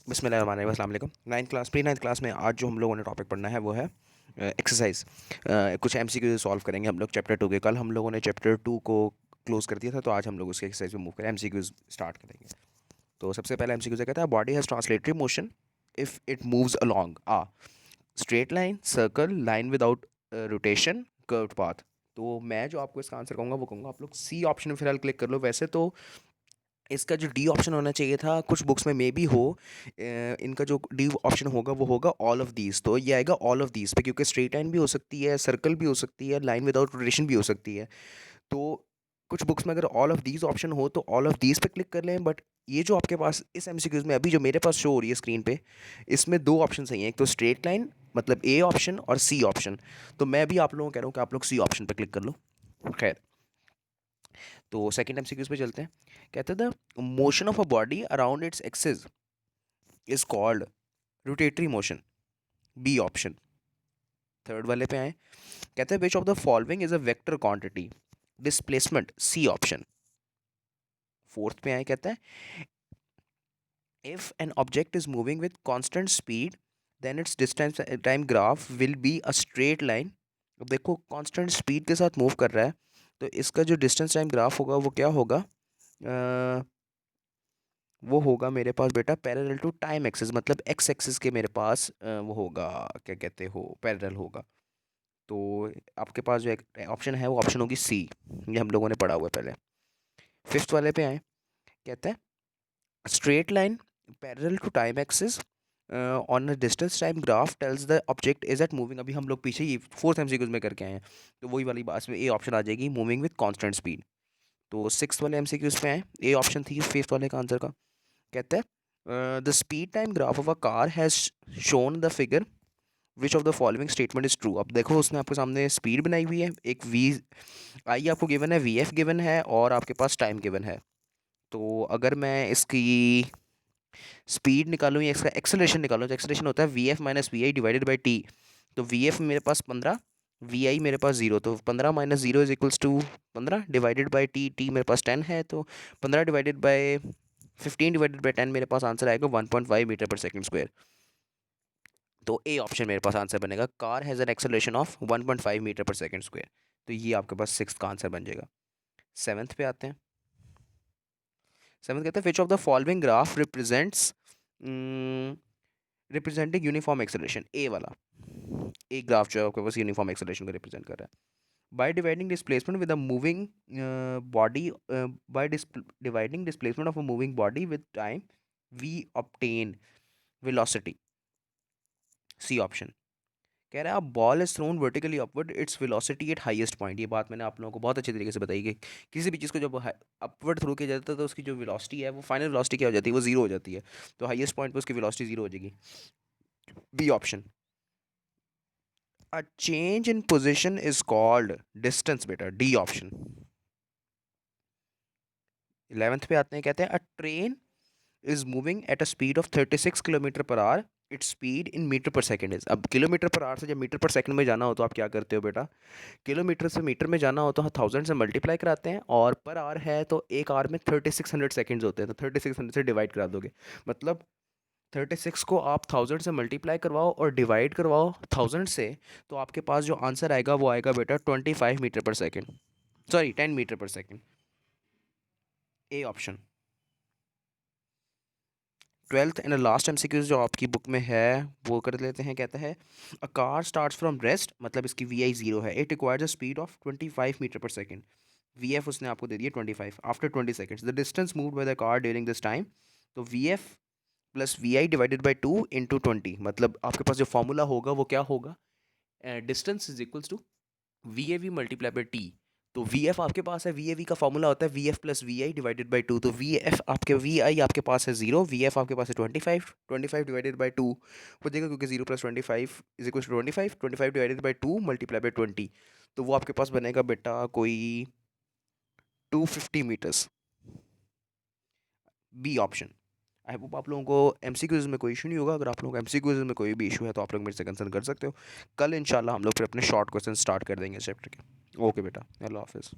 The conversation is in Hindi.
बिस्मिल्लाहिर्रहमानिर्रहीम, अस्सलाम वालेकुम। नाइन्थ क्लास में आज जो हम लोगों ने टॉपिक पढ़ना है वो है एक्सरसाइज। कुछ एमसीक्यू सॉल्व करेंगे हम लोग चैप्टर 2 के। कल हम लोगों ने चैप्टर 2 को क्लोज कर दिया था, तो आज हम लोग उसके एक्सरसाइज में मूव करें, एमसीक्यूज स्टार्ट करेंगे। तो सबसे पहला एमसीक्यू से कहता है body has translatory motion if it moves along uh straight line, circle, line without rotation, curved path. तो मैं जो आपको इसका आंसर कहूँगा वो कहूँगा आप लोग सी ऑप्शन में फिलहाल क्लिक कर लो। वैसे तो इसका जो डी ऑप्शन होना चाहिए था, कुछ बुक्स में मे बी हो। इनका जो डी ऑप्शन होगा वो होगा ऑल ऑफ दीज। तो ये आएगा ऑल ऑफ दीज पे, क्योंकि स्ट्रेट लाइन भी हो सकती है, सर्कल भी हो सकती है, लाइन विदाउट रोटेशन भी हो सकती है। तो कुछ बुक्स में अगर ऑल ऑफ दीज ऑप्शन हो तो ऑल ऑफ दीज पे क्लिक कर लें। बट ये जो आपके पास इस एमसीक्यूज में अभी जो मेरे पास शो हो रही है स्क्रीन पे, इसमें दो ऑप्शन सही हैं, एक तो स्ट्रेट लाइन मतलब ए ऑप्शन और सी ऑप्शन। तो मैं भी आप लोगों को कह रहा हूँ कि आप लोग सी ऑप्शन पे क्लिक कर लो। खैर, तो सेकंड एमसीक्यूज पे चलते हैं। कहते थे motion of a body around its axis is called rotatory motion, B option. Third वाले पे आए, कहते हैं which of the following is a vector quantity, displacement, C option. Fourth पे आए, कहते हैं if an object is moving with constant speed then its distance time graph will be a straight line. अब देखो कांस्टेंट स्पीड के साथ मूव कर रहा है, तो इसका जो डिस्टेंस टाइम ग्राफ होगा वो क्या होगा? वो होगा मेरे पास बेटा पैरेलल टू टाइम एक्सिस, मतलब एक्स एक्सिस के मेरे पास वो होगा, क्या कहते हो, पैरेलल होगा। तो आपके पास जो एक ऑप्शन है वो ऑप्शन होगी सी। ये हम लोगों ने पढ़ा हुआ है पहले। फिफ्थ वाले पे आए, कहते हैं straight line parallel to time axis on a distance time graph tells the object is at moving. अभी हम लोग पीछे ही फोर्थ एमसीक्यूज में करके आए हैं, तो वही वाली बात में ए ऑप्शन आ जाएगी, मूविंग विद कांस्टेंट स्पीड। तो सिक्स वाले एमसीक्यूज पे आए, ए ऑप्शन थी फिफ्थ वाले का आंसर का। कहते हैं the speed time graph of a car has shown the figure which of the following statement is true. अब देखो उसने आपके सामने स्पीड बनाई हुई है, एक वी आई आपको गिवन है, वी एफ गिवन है, और आपके पास टाइम गिवन है। तो अगर मैं इसकी स्पीड निकालूँ या इसका एक्सेलरेशन निकालूँ, तो एक्सेलरेशन होता है V F minus V I divided by T. तो वी एफ मेरे पास 15, वी आई मेरे पास 0, तो 15 minus 0 is equals to 15 divided by T. T मेरे पास 10 है, तो 15 डिवाइडेड बाई 15 डिवाइडेड बाई 10 मेरे पास आंसर आएगा 1.5 मीटर पर सेकंड स्क्वायर। तो ए ऑप्शन मेरे पास आंसर बनेगा, car has an acceleration of 1.5 meter per second square. तो ये आपके पास सिक्स का आंसर बन जाएगा। सेवन्थ पे आते हैं। सेवन्थ कहते हैं which of the following graph represents representing uniform acceleration, A वाला। एक ग्राफ जो है आपके पास यूनिफॉर्म एक्सेलरेशन को रिप्रेजेंट कर रहा है। By dividing displacement with a moving body, by dividing displacement of a moving body with time we obtain velocity, C option. कह रहा है ball is thrown vertically upward its velocity at highest point. ये बात मैंने आप लोगों को बहुत अच्छे तरीके से बताई कि किसी भी चीज़ को जब अपवर्ड थ्रो किया जाता है तो उसकी जो वेलोसिटी है वो फाइनल वेलोसिटी क्या हो जाती है, वो जीरो हो जाती है। तो हाईएस्ट पॉइंट पे उसकी वेलोसिटी जीरो हो जाएगी, B option. A change in position is called distance, बेटा, डी ऑप्शन। 11th पे आते हैं, कहते हैं a train is moving at a speed of 36 kilometer per hour its speed in meter per second is. अब किलोमीटर पर आवर से जब मीटर पर सेकंड में जाना हो तो आप क्या करते हो बेटा? किलोमीटर से मीटर में जाना हो तो 1000 से मल्टीप्लाई कराते हैं, और पर आवर है तो एक आवर में 3600 सेकंड्स होते हैं, तो 3600 से डिवाइड करा दोगे। मतलब 36 को आप 1000 से मल्टीप्लाई करवाओ और डिवाइड करवाओ 1000 से, तो आपके पास जो आंसर आएगा वो आएगा बेटा 25 metre per second, sorry 10 metre per second, A option. Twelfth and last MCQs जो आपकी बुक में है वो कर लेते हैं। कहता है a car starts from rest, मतलब इसकी वी आई 0 है, it requires a speed of 25 metre per second. V F उसने आपको दे दिया 25 after 20 seconds, the distance moved by the car during this time. तो V F plus V I divided by 2 into 20, मतलब आपके पास जो फॉर्मूला होगा वो क्या होगा? Distance is equals to V A V multiply by T. तो वी एफ आपके पास है, वी ए वी का फॉर्मूला होता है V F plus V I divided by two. तो वी एफ आपके वी आई आपके पास है 0, वी एफ आपके पास है 25, 25 डिवाइडेड बाई टू हो जाएगा, क्योंकि 0 plus 25 is equal to 25, 25 divided by two multiply by 20। तो वो आपके पास बनेगा बेटा कोई 250 meters, B option. I hope आप लोगों को एमसीक्यूज में कोई इशू नहीं होगा। अगर आप लोगों को एमसीक्यूज में कोई भी इशू है तो आप लोग मेरे से कंसर्न कर सकते हो। कल इंशाल्लाह हम लोग फिर अपने शॉर्ट क्वेश्चन स्टार्ट कर देंगे इस चैप्टर के। ओके बेटा, अल्लाह हाफिज़।